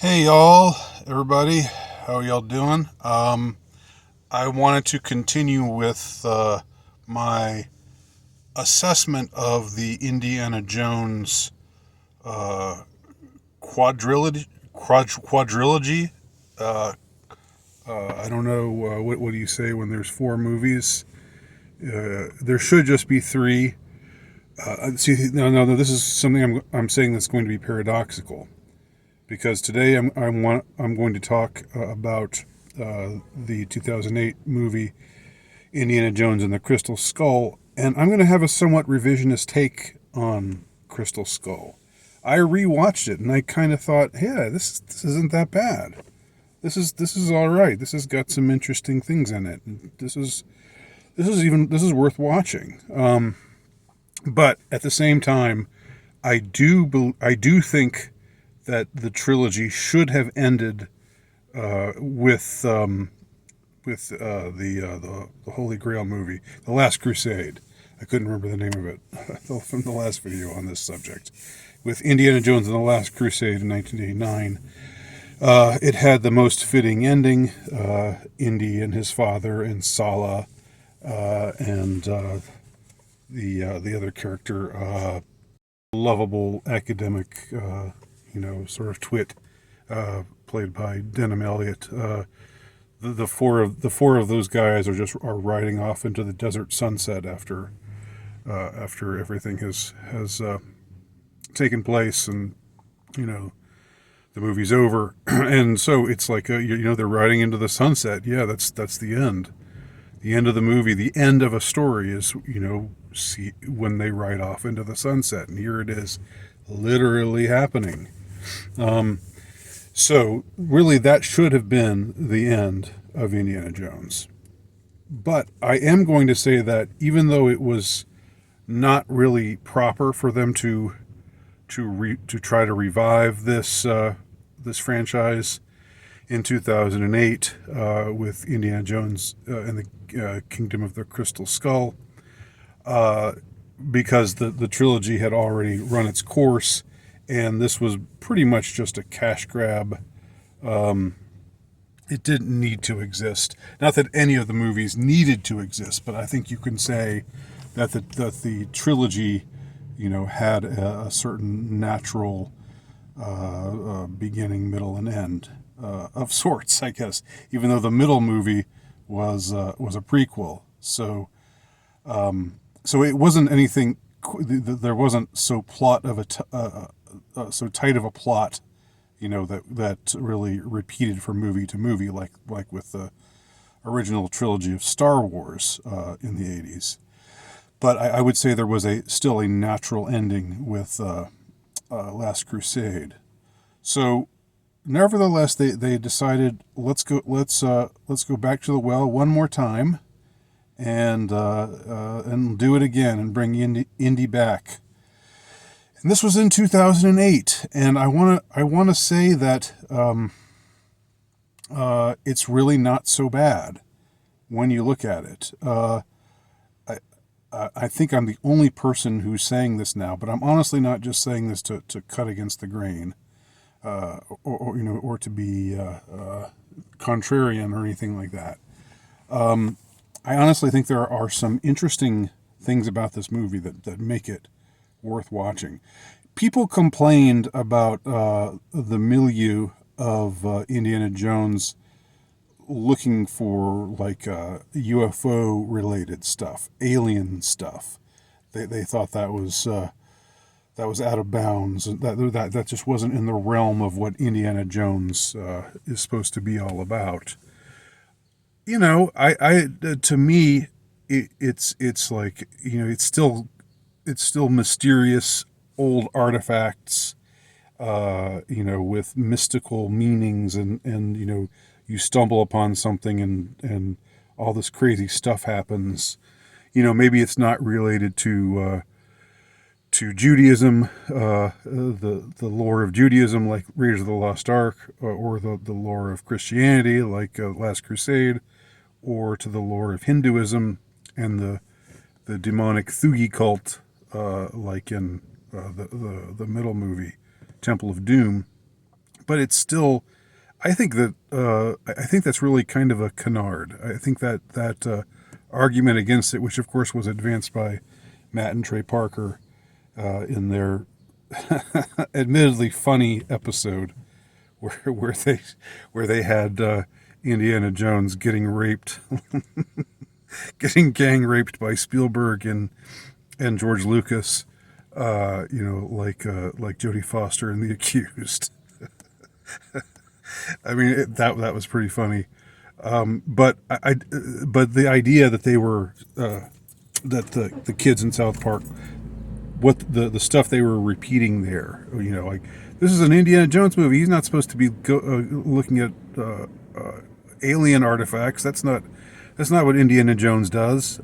Hey y'all, everybody, how y'all doing? I wanted to continue with my assessment of the Indiana Jones uh, quadrilogy. Uh, I don't know what do you say when there's four movies. There should just be three. See, no. This is something I'm saying that's going to be paradoxical because today I'm going to talk about the 2008 movie Indiana Jones and the Crystal Skull, and I'm going to have a somewhat revisionist take on Crystal Skull. I rewatched it and I kind of thought, yeah, this isn't that bad. This is all right. This has got some interesting things in it. This is worth watching. But at the same time, I do think that the trilogy should have ended with the Holy Grail movie, The Last Crusade. I couldn't remember the name of it from the last video on this subject. With Indiana Jones and the Last Crusade in 1989, it had the most fitting ending. Indy and his father and Sala and the other character, lovable academic, sort of twit, played by Denham Elliott. The four of those guys are riding off into the desert sunset after everything has taken place, and you know the movie's over, and so it's like they're riding into the sunset. Yeah, that's the end. The end of the movie, the end of a story is see when they ride off into the sunset, and here it is, literally happening. So really, that should have been the end of Indiana Jones. But I am going to say that even though it was not really proper for them to try to revive this franchise in 2008 with Indiana Jones and the Kingdom of the Crystal Skull, because the trilogy had already run its course, and this was pretty much just a cash grab. It didn't need to exist. Not that any of the movies needed to exist, but I think you can say that the trilogy, had a certain natural beginning, middle, and end of sorts, I guess. Even though the middle movie was a prequel, so it wasn't anything. There wasn't so plot of so tight of a plot, that really repeated from movie to movie, like with the original trilogy of Star Wars in the 80s. But I would say there was still a natural ending with Last Crusade. So, nevertheless, they decided let's go back to the well one more time, and do it again and bring Indy back. And this was in 2008, and I want to say that it's really not so bad when you look at it. I think I'm the only person who's saying this now, but I'm honestly not just saying this to cut against the grain, or to be contrarian or anything like that. I honestly think there are some interesting things about this movie that make it worth watching. People complained about the milieu of Indiana Jones looking for like UFO related stuff, alien stuff. They thought that was out of bounds. That just wasn't in the realm of what Indiana Jones is supposed to be all about. I to me, it's like it's still mysterious old artifacts, with mystical meanings, and you stumble upon something, and all this crazy stuff happens. Maybe it's not related to Judaism, the lore of Judaism, like Raiders of the Lost Ark, or the lore of Christianity, like Last Crusade, or to the lore of Hinduism and the demonic Thugi cult, like in the middle movie, Temple of Doom. but it's still. I think that's really kind of a canard. I think that argument against it, which of course was advanced by Matt and Trey Parker in their admittedly funny episode where they had Indiana Jones getting raped, getting gang raped by Spielberg and George Lucas, like Jodie Foster in The Accused. I mean, that was pretty funny. But but the idea that they were that the kids in South Park, what the stuff they were repeating there, like this is an Indiana Jones movie. He's not supposed to be looking at alien artifacts. That's not what Indiana Jones does.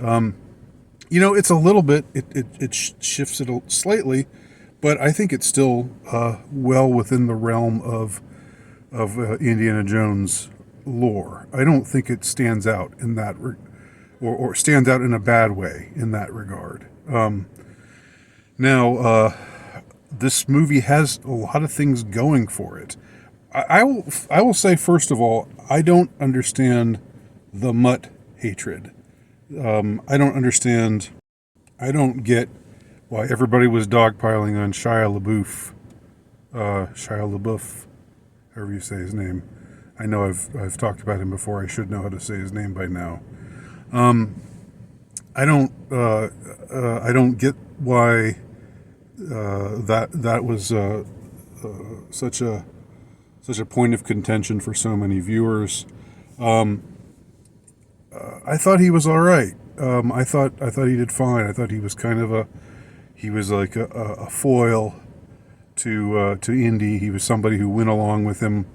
It's a little bit. It shifts it slightly, but I think it's still well within the realm of Indiana Jones lore. I don't think it stands out in that, or stands out in a bad way in that regard. Now, this movie has a lot of things going for it. I will say, first of all, I don't understand the Mutt hatred. I don't understand. I don't get why everybody was dogpiling on Shia LaBeouf, however you say his name. I know I've talked about him before. I should know how to say his name by now. I don't get why that was such a point of contention for so many viewers. I thought he was all right. I thought he did fine. I thought he was kind of he was like a foil to Indy. He was somebody who went along with him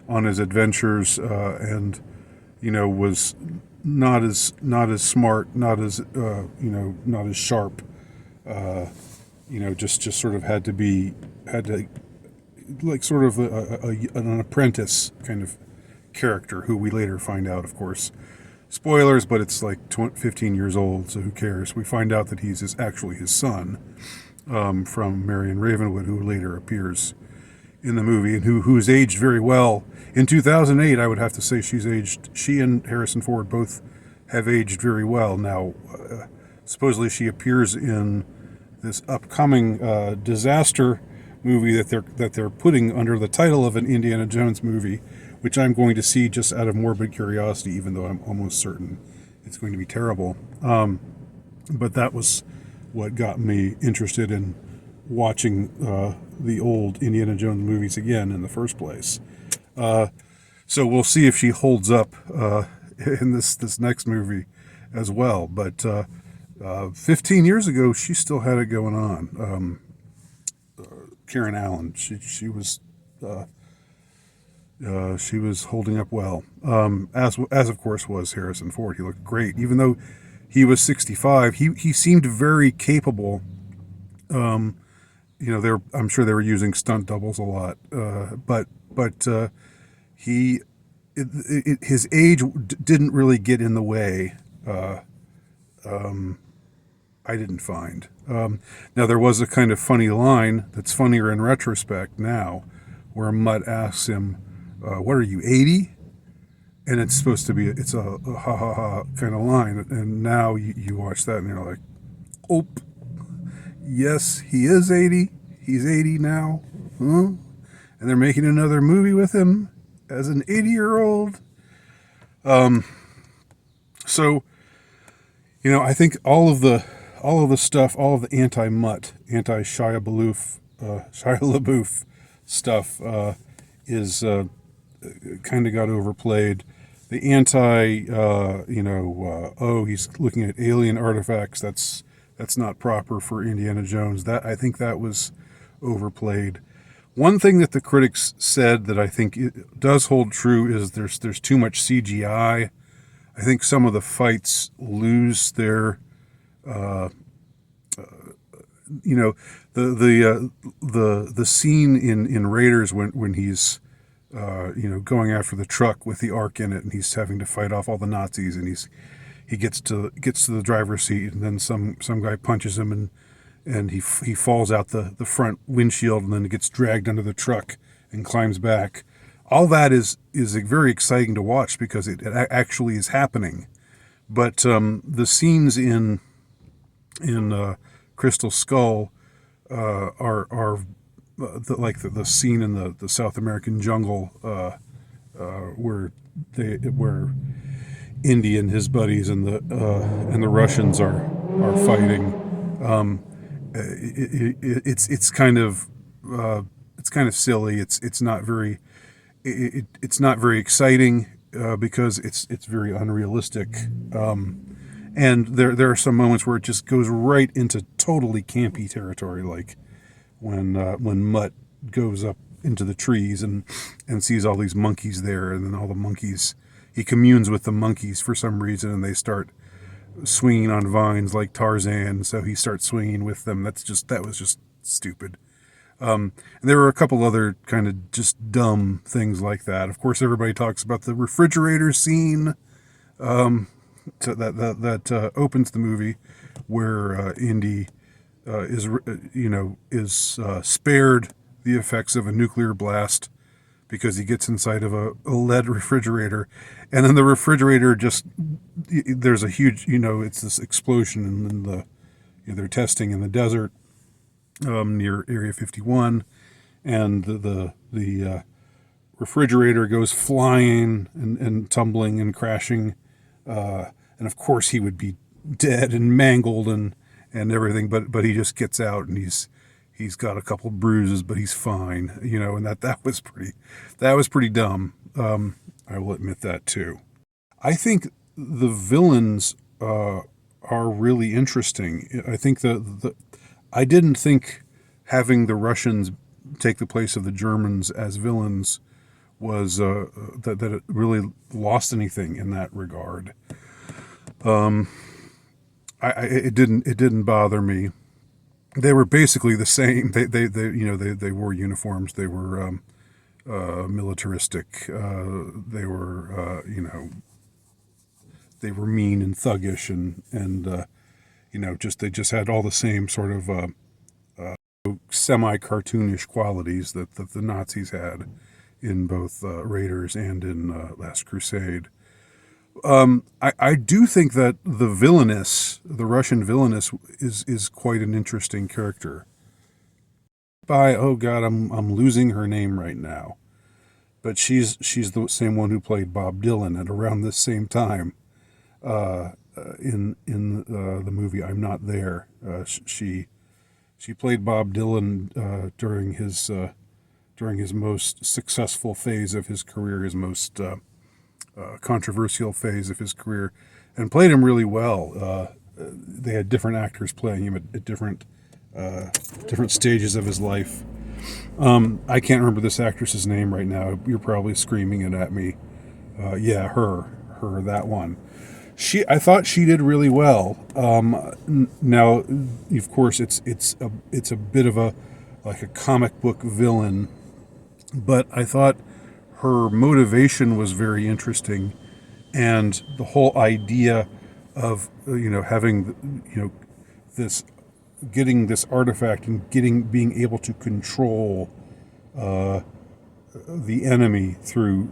on his adventures, and was not as smart, not as not as sharp. Just sort of had to like sort of an apprentice kind of character who we later find out, of course. Spoilers, but it's like 15 years old, so who cares? We find out that he's actually his son, from Marion Ravenwood, who later appears in the movie, and who's aged very well. In 2008, I would have to say she and Harrison Ford both have aged very well. Now, supposedly she appears in this upcoming disaster movie that they're putting under the title of an Indiana Jones movie, which I'm going to see just out of morbid curiosity, even though I'm almost certain it's going to be terrible. But that was what got me interested in watching the old Indiana Jones movies again in the first place. So we'll see if she holds up in this next movie as well. But 15 years ago, she still had it going on. Karen Allen, she was holding up well, as of course was Harrison Ford. He looked great, even though he was 65. He seemed very capable. I'm sure they were using stunt doubles a lot, but his age didn't really get in the way. I didn't find. Now there was a kind of funny line that's funnier in retrospect now, where Mutt asks him, "What are you, 80?" And it's supposed to be it's a ha ha ha kind of line, and now you watch that and you're like, "Oh, yes, he is 80. He's 80 now, huh?" And they're making another movie with him as an 80-year-old. So, I think all of the stuff, all of the anti-Mutt, anti-Shia LaBeouf stuff is kind of got overplayed. The he's looking at alien artifacts. That's not proper for Indiana Jones. I think that was overplayed. One thing that the critics said that I think it does hold true is there's too much CGI. I think some of the fights lose their, the scene in Raiders when he's, going after the truck with the Ark in it, and he's having to fight off all the Nazis, and he gets to the driver's seat, and then some guy punches him, and he falls out the front windshield, and then gets dragged under the truck and climbs back. All that is very exciting to watch because it actually is happening. But the scenes in Crystal Skull are like the scene in the South American jungle where Indy and his buddies and the Russians are fighting. It's kind of silly. It's not very it's not very exciting because it's very unrealistic. And there are some moments where it just goes right into totally campy territory, like when Mutt goes up into the trees and sees all these monkeys there, and then all the monkeys, he communes with the monkeys for some reason, and they start swinging on vines like Tarzan, so he starts swinging with them. That was just stupid. And there were a couple other kind of just dumb things like that. Of course, everybody talks about the refrigerator scene that opens the movie, where Indy is spared the effects of a nuclear blast because he gets inside of a lead refrigerator, and then the refrigerator there's a huge it's this explosion, and then they're testing in the desert near Area 51, and the refrigerator goes flying and tumbling and crashing, and of course he would be dead and mangled and everything, but he just gets out, and he's got a couple bruises, but he's fine, and that was pretty dumb. I will admit that too. I think the villains are really interesting. I think I didn't think having the Russians take the place of the Germans as villains was that it really lost anything in that regard. It didn't bother me. They were basically the same. They wore uniforms. They were militaristic. They were they were mean and thuggish, and they just had all the same sort of semi-cartoonish qualities that the Nazis had in both Raiders and in Last Crusade. I do think that the Russian villainess, is quite an interesting character. Oh God, I'm losing her name right now, but she's the same one who played Bob Dylan at around this same time in the movie I'm Not There. She played Bob Dylan during his most successful phase of his career, his most controversial phase of his career, and played him really well. They had different actors playing him at different stages of his life. I can't remember this actress's name right now. You're probably screaming it at me. Yeah, her, that one. I thought she did really well. Now, of course, it's a bit of a comic book villain, but I thought her motivation was very interesting, and the whole idea of having this, getting this artifact and being able to control the enemy through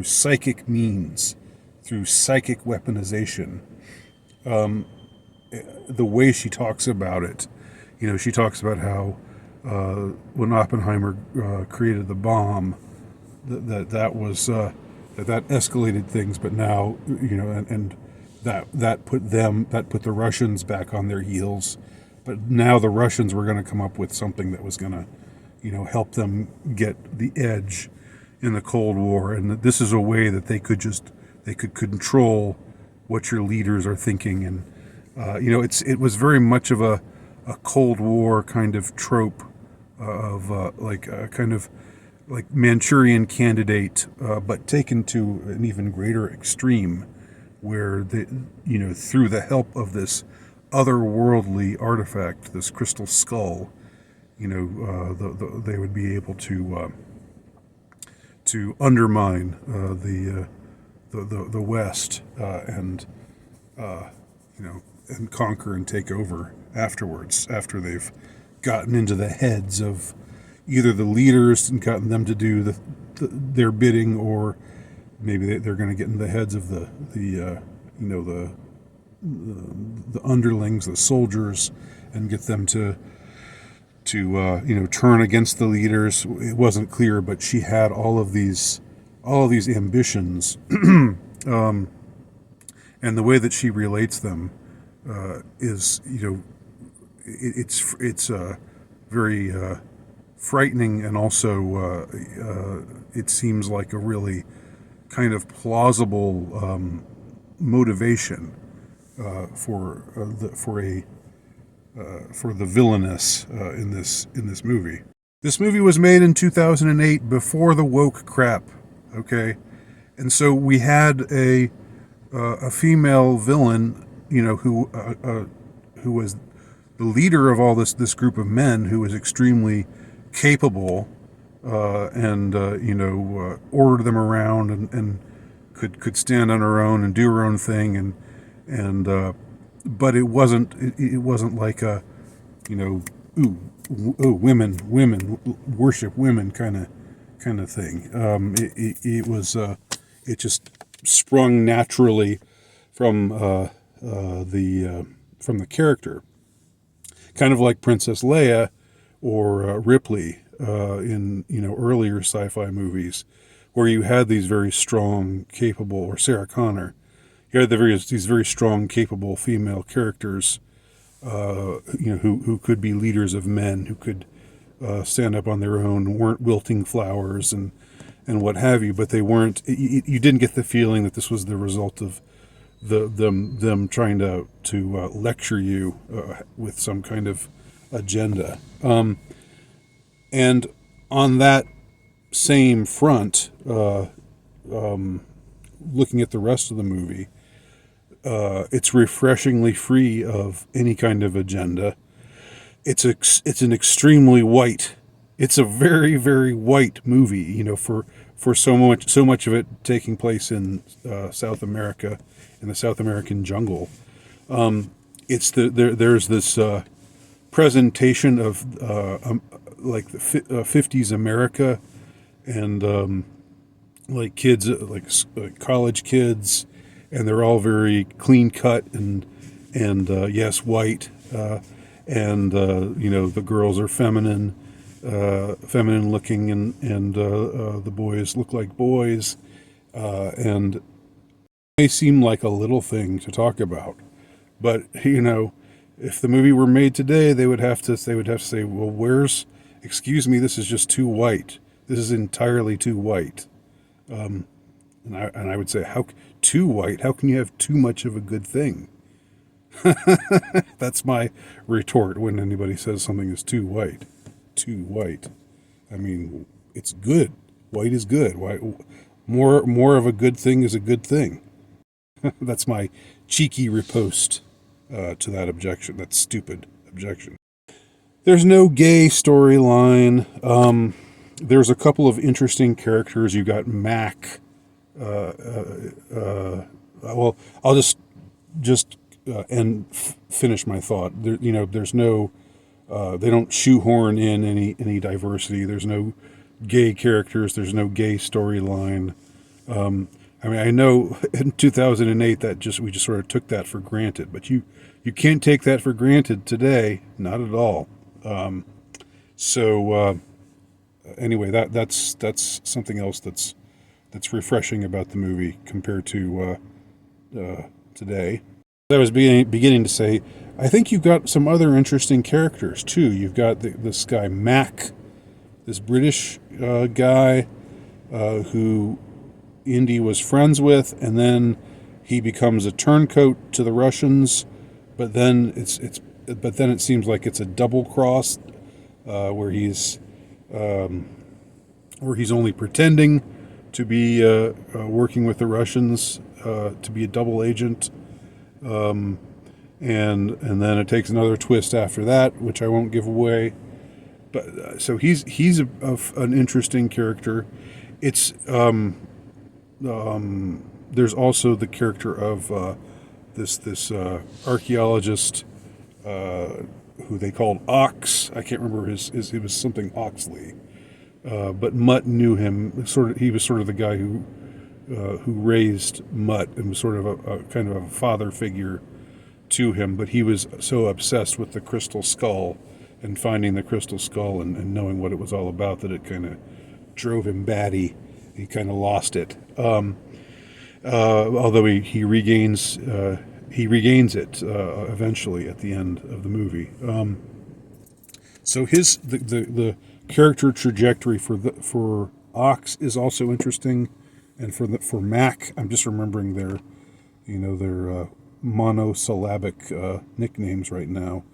psychic means, through psychic weaponization. The way she talks about it, she talks about how when Oppenheimer created the bomb, that escalated things, but now and that put the Russians back on their heels, but now the Russians were going to come up with something that was going to help them get the edge in the Cold War, and that this is a way that they could control what your leaders are thinking, and it was very much of a Cold War kind of trope of kind of like Manchurian Candidate, but taken to an even greater extreme, where through the help of this otherworldly artifact, this crystal skull, they would be able to undermine the West and conquer and take over afterwards, after they've gotten into the heads of either the leaders and gotten them to do their bidding, or maybe they're going to get in the heads of the underlings, the soldiers, and get them to turn against the leaders. It wasn't clear, but she had all of these ambitions, and the way that she relates them is, it's very frightening, and also it seems like a really kind of plausible motivation for the villainess in this movie. This movie was made in 2008, before the woke crap. Okay, and so we had a female villain, who was the leader of all this group of men, who was extremely capable, and ordered them around, and could stand on her own and do her own thing, and but it wasn't like a, women worship women kind of thing. It just sprung naturally from the character, kind of like Princess Leia or Ripley in earlier sci-fi movies, where you had these very strong, capable, or Sarah Connor. You had these very strong, capable female characters, who could be leaders of men, who could stand up on their own, weren't wilting flowers and what have you. But they weren't. You didn't get the feeling that this was the result of them trying to lecture you with some kind of agenda. And on that same front, looking at the rest of the movie, it's refreshingly free of any kind of agenda. It's an extremely white. It's a very, very white movie. For so much of it taking place in South America, in the South American jungle. There's this presentation of like the 50s America, and like kids, like college kids, and they're all very clean cut and yes, white, and the girls are feminine looking, and the boys look like boys, and it may seem like a little thing to talk about, but if the movie were made today, they would have to say, well, excuse me, this is just too white. This is entirely too white. And I would say, how too white? How can you have too much of a good thing? That's my retort when anybody says something is too white. Too white. I mean, it's good. White is good. More of a good thing is a good thing. That's my cheeky riposte to that objection. That stupid objection. There's no gay storyline. There's a couple of interesting characters. You got Mac. Well, I'll just finish my thought. There's no. They don't shoehorn in any diversity. There's no gay characters. There's no gay storyline. I know in 2008 we just sort of took that for granted, but you can't take that for granted today. Not at all. Anyway, that's something else that's refreshing about the movie compared to today. As I was beginning to say, I think you've got some other interesting characters too. You've got this guy Mac, this British guy who Indy was friends with, and then he becomes a turncoat to the Russians. But then it seems like it's a double cross, where he's only pretending to be working with the Russians, to be a double agent, and then it takes another twist after that, which I won't give away. But so he's an interesting character. It's there's also the character of this archaeologist who they called Ox. I can't remember his it was something Oxley. But Mutt knew him. He was sort of the guy who raised Mutt and was sort of a kind of a father figure to him. But he was so obsessed with the crystal skull and finding the crystal skull and knowing what it was all about that it kind of drove him batty. He kind of lost it. Although he regains it eventually at the end of the movie. So the character trajectory for Ox is also interesting, and for Mac, I'm just remembering their monosyllabic nicknames right now.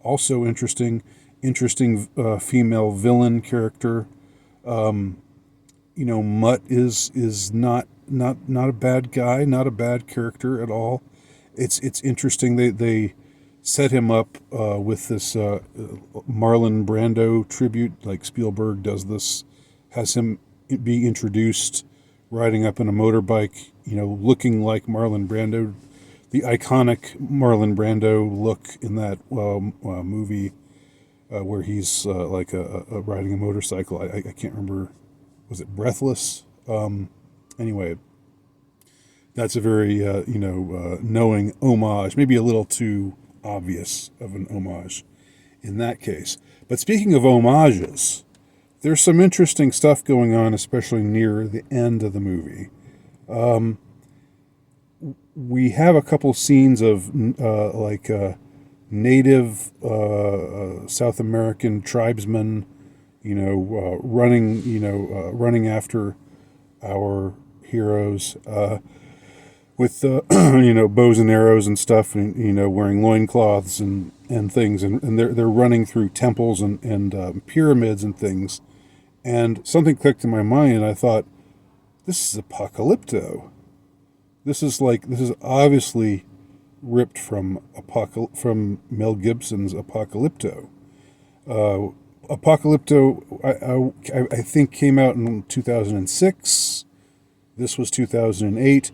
Also interesting female villain character. Mutt is not a bad guy, not a bad character at all. It's interesting they set him up with this Marlon Brando tribute, like Spielberg does this, has him be introduced riding up in a motorbike, looking like Marlon Brando, the iconic Marlon Brando look in that movie where he's like riding a motorcycle. I can't remember, was it Breathless? Anyway, that's a very knowing homage, maybe a little too obvious of an homage in that case. But speaking of homages, there's some interesting stuff going on, especially near the end of the movie. We have a couple scenes of native South American tribesmen, running after our heroes with bows and arrows and stuff, and wearing loincloths and things, and they're running through temples and pyramids and things. And something clicked in my mind, and I thought, this is Apocalypto. This is obviously ripped from Mel Gibson's Apocalypto. Apocalypto, I think, came out in 2006. This was 2008,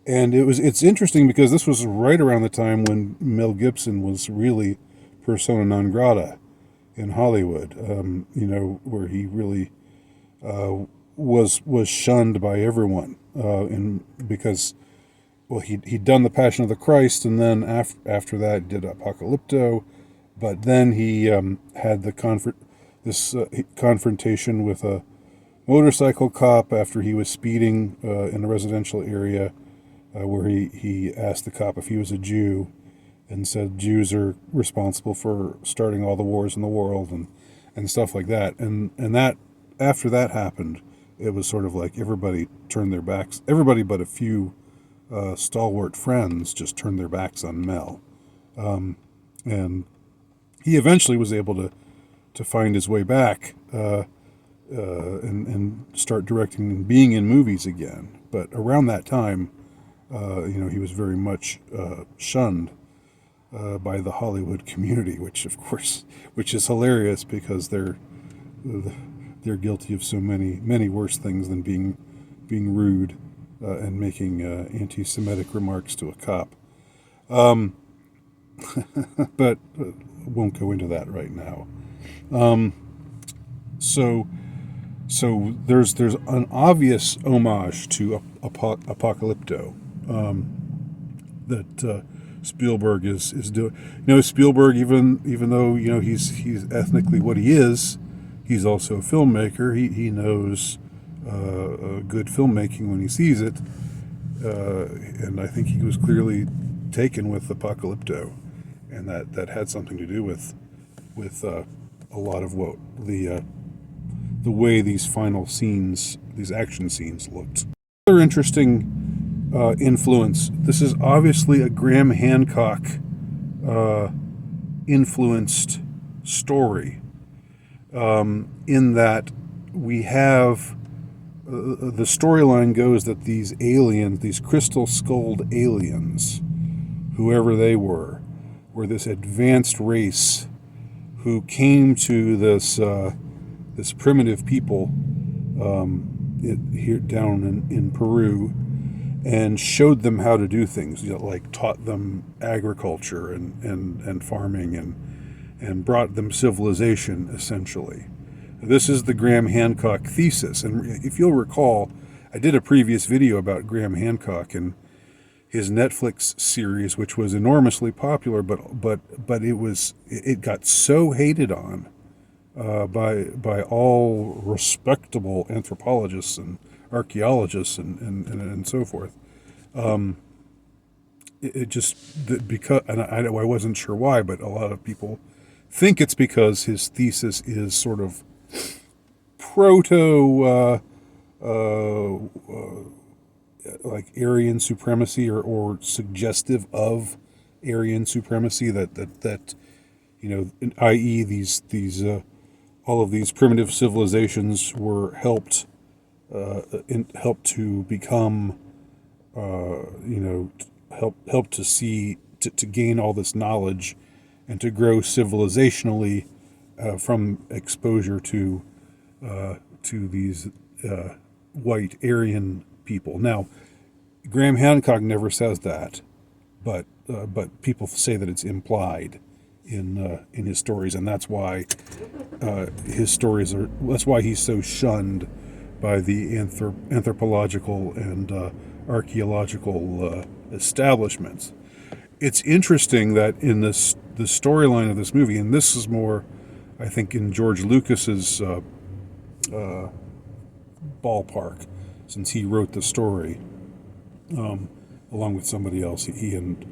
and it's interesting because this was right around the time when Mel Gibson was really persona non grata in Hollywood. Where he really was shunned by everyone, because he'd done The Passion of the Christ, and then after that did Apocalypto, but then he had the confrontation with a motorcycle cop after he was speeding in a residential area, where he asked the cop if he was a Jew, and said Jews are responsible for starting all the wars in the world and stuff like that. And that after that happened, it was sort of like everybody turned their backs. Everybody but a few stalwart friends just turned their backs on Mel. And he eventually was able to find his way back and start directing and being in movies again. But around that time, he was very much shunned by the Hollywood community, which is hilarious because they're guilty of so many worse things than being rude and making anti-Semitic remarks to a cop. But won't go into that right now. So there's an obvious homage to Apocalypto that Spielberg is doing. Spielberg, even though he's ethnically what he is, he's also a filmmaker. He knows good filmmaking when he sees it, and I think he was clearly taken with Apocalypto, and that had something to do with a lot of what the way these final scenes, these action scenes, looked. Another interesting influence. This is obviously a Graham Hancock influenced story, in that we have the storyline goes that these aliens, these crystal-skulled aliens, whoever they were this advanced race who came to this primitive people here down in Peru and showed them how to do things, like taught them agriculture and farming and brought them civilization, essentially. This is the Graham Hancock thesis. And if you'll recall, I did a previous video about Graham Hancock and his Netflix series, which was enormously popular, but it got so hated on by all respectable anthropologists and archaeologists and so forth. It just, because, and I wasn't sure why, but a lot of people think it's because his thesis is sort of proto like Aryan supremacy, or suggestive of Aryan supremacy, that i.e. these all of these primitive civilizations were helped to become help to see to gain all this knowledge and to grow civilizationally from exposure to these white Aryan people. Now, Graham Hancock never says that, but people say that it's implied in his stories, and that's why that's why he's so shunned by the anthropological and archaeological establishments. It's interesting that in the storyline of this movie, and this is more, I think, in George Lucas's ballpark, since he wrote the story along with somebody else. He and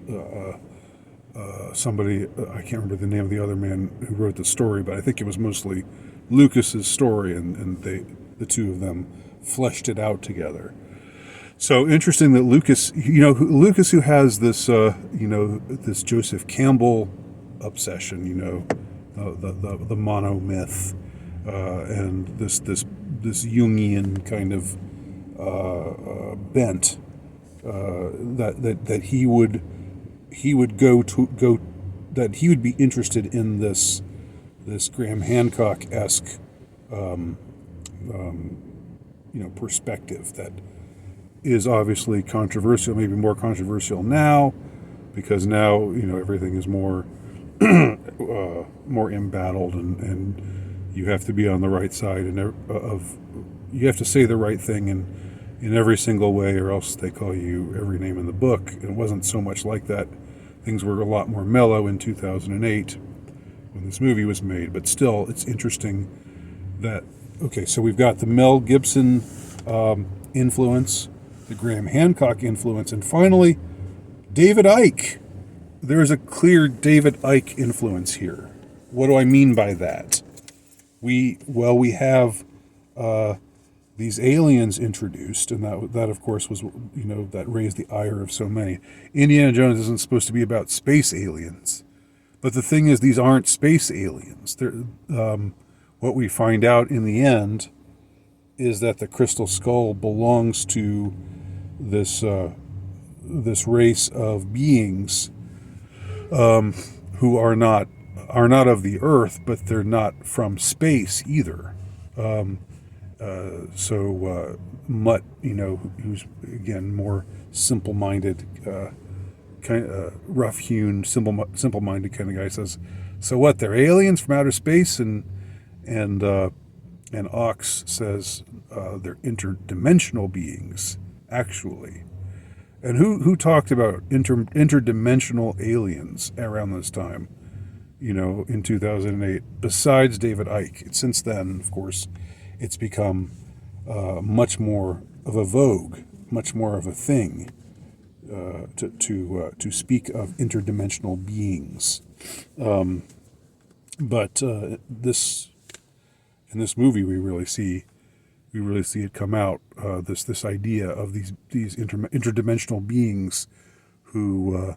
somebody, I can't remember the name of the other man who wrote the story, but I think it was mostly Lucas's story, and the two of them fleshed it out together. So interesting that Lucas, Lucas, who has this, this Joseph Campbell obsession, the monomyth, and this Jungian kind of bent, that he would that he would be interested in this Graham Hancock-esque, perspective that is obviously controversial, maybe more controversial now, because now everything is more more embattled, and you have to be on the right side, and you have to say the right thing in every single way, or else they call you every name in the book. It wasn't so much like that. Things were a lot more mellow in 2008 when this movie was made, but still, it's interesting that, okay, so we've got the Mel Gibson influence, the Graham Hancock influence, and finally, David Icke. There is a clear David Icke influence here. What do I mean by that? We have these aliens introduced, and that of course was, that raised the ire of so many. Indiana Jones isn't supposed to be about space aliens, but the thing is, these aren't space aliens. What we find out in the end is that the Crystal Skull belongs to this race of beings who are not of the Earth, but they're not from space either. So Mutt, who's again more simple-minded, kind of rough-hewn, simple-minded kind of guy, says, "So what? They're aliens from outer space?" And Ox says they're interdimensional beings, actually. And who talked about interdimensional aliens around this time? In 2008, besides David Icke. Since then, of course, it's become much more of a vogue, much more of a thing to speak of interdimensional beings. But in this movie, we really see it come out. This idea of these interdimensional beings who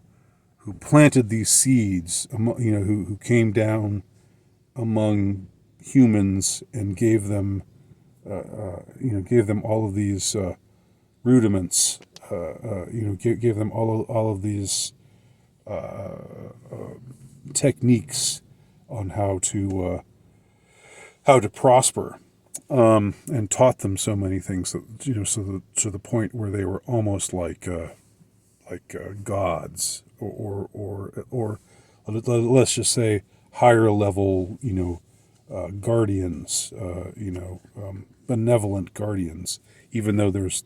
planted these seeds, who came down among humans and gave them all of these rudiments, gave them all of these techniques on how to prosper, and taught them so many things that, to the point where they were almost like gods, or let's just say higher level, guardians, benevolent guardians, even though there's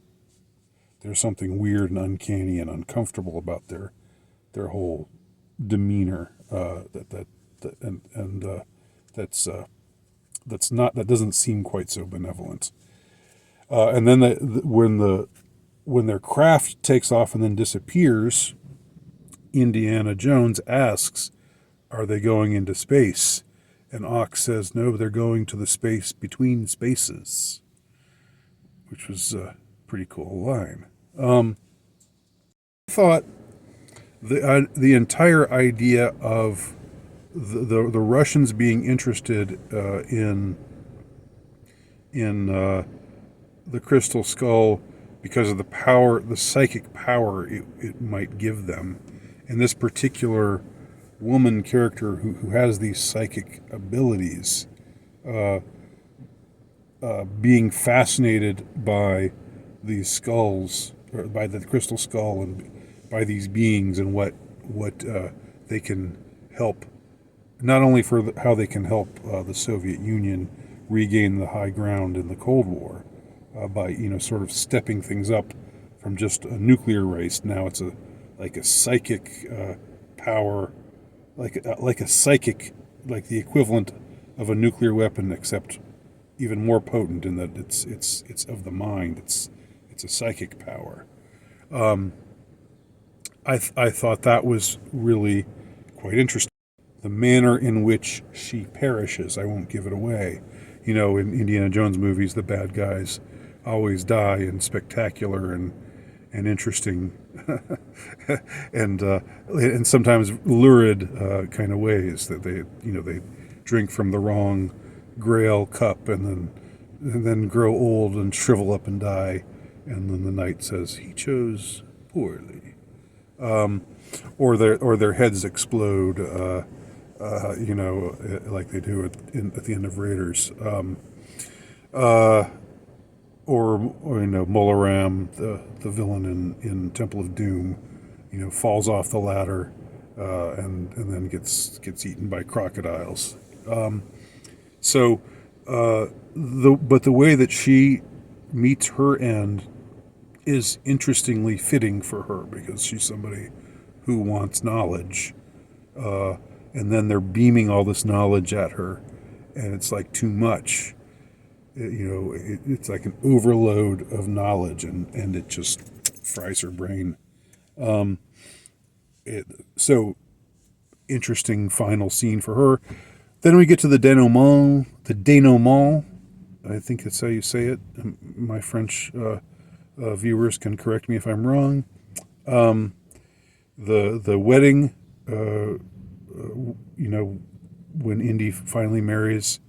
something weird and uncanny and uncomfortable about their whole demeanor, that's that doesn't seem quite so benevolent. And then when their craft takes off and then disappears, Indiana Jones asks, "Are they going into space?" And Ox says, "No, they're going to the space between spaces," which was a pretty cool line. I thought the entire idea of the Russians being interested in the Crystal Skull because of the power, the psychic power it might give them, and this particular woman character who has these psychic abilities, being fascinated by these skulls, or by the Crystal Skull, and by these beings, and what they can help, not only for how they can help the Soviet Union regain the high ground in the Cold War, by sort of stepping things up from just a nuclear race. Now it's like a psychic power, like a psychic, like the equivalent of a nuclear weapon, except even more potent in that it's of the mind. It's a psychic power. I thought that was really quite interesting. The manner in which she perishes, I won't give it away. In Indiana Jones movies, the bad guys always die in spectacular and interesting and sometimes lurid kind of ways, that they drink from the wrong Grail cup and then grow old and shrivel up and die, and then the knight says he chose poorly, or their heads explode, like they do at the end of Raiders. Or Molaram, the villain in Temple of Doom, falls off the ladder, and then gets eaten by crocodiles. But the way that she meets her end is interestingly fitting for her, because she's somebody who wants knowledge, and then they're beaming all this knowledge at her, and it's like too much. It's like an overload of knowledge, and it just fries her brain. So interesting final scene for her. Then we get to the denouement. I think that's how you say it. My French viewers can correct me if I'm wrong. The wedding. When Indy finally marries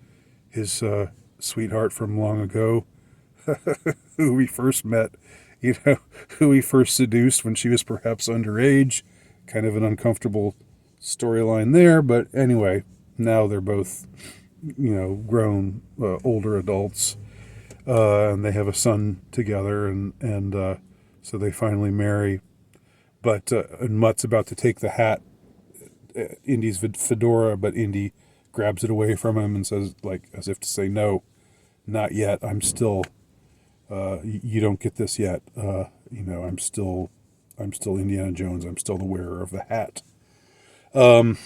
his sweetheart from long ago, who we first met, who we first seduced when she was perhaps underage. Kind of an uncomfortable storyline there, but anyway, now they're both, grown, older adults, and they have a son together, and so they finally marry. But and Mutt's about to take the hat, Indy's fedora, but Indy grabs it away from him and says, like, as if to say, "No, not yet. I'm still. You don't get this yet. I'm still Indiana Jones. I'm still the wearer of the hat." Of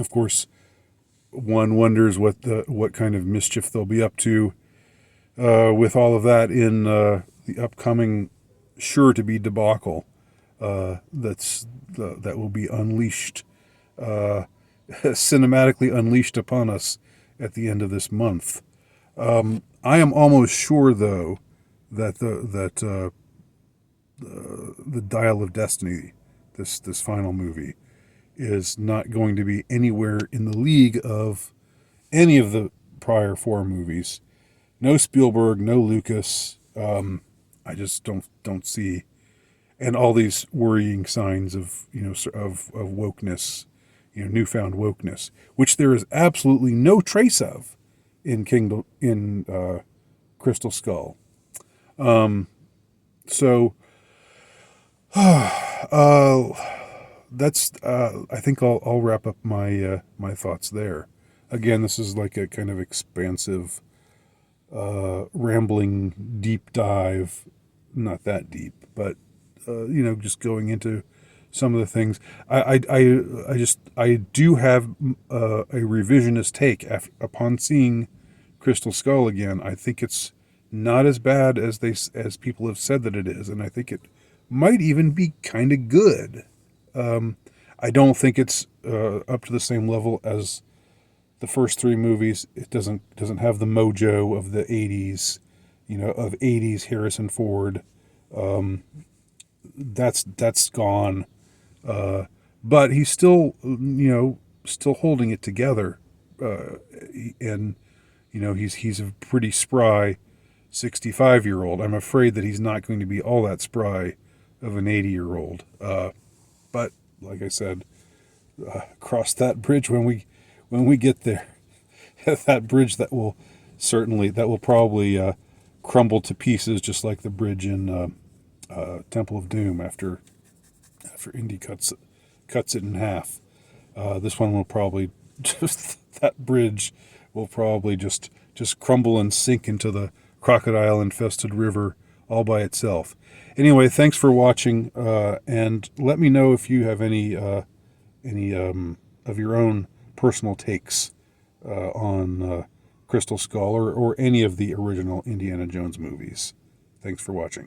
course, one wonders what kind of mischief they'll be up to with all of that in the upcoming, sure to be debacle that will be unleashed, cinematically unleashed upon us at the end of this month. I am almost sure, though, that the Dial of Destiny, this final movie, is not going to be anywhere in the league of any of the prior four movies. No Spielberg, no Lucas. I just don't see, and all these worrying signs of wokeness, newfound wokeness, which there is absolutely no trace of in Crystal Skull. So that's I think I'll wrap up my my thoughts there. Again, this is like a kind of expansive, rambling deep dive. Not that deep, but just going into some of the things. I do have a revisionist take upon seeing Crystal Skull again. I think it's not as bad as people have said that it is, and I think it might even be kind of good. I don't think it's up to the same level as the first three movies. It doesn't have the mojo of the '80s, of '80s Harrison Ford. That's gone. But he's still, still holding it together, and he's a pretty spry 65-year-old. I'm afraid that he's not going to be all that spry of an 80-year-old. But like I said, cross that bridge when we get there. That bridge that will probably crumble to pieces, just like the bridge in Temple of Doom after Indy cuts it in half. This one will probably that bridge will probably just crumble and sink into the crocodile infested river all by itself. Anyway, thanks for watching, and let me know if you have any of your own personal takes on Crystal Skull or any of the original Indiana Jones movies. Thanks for watching.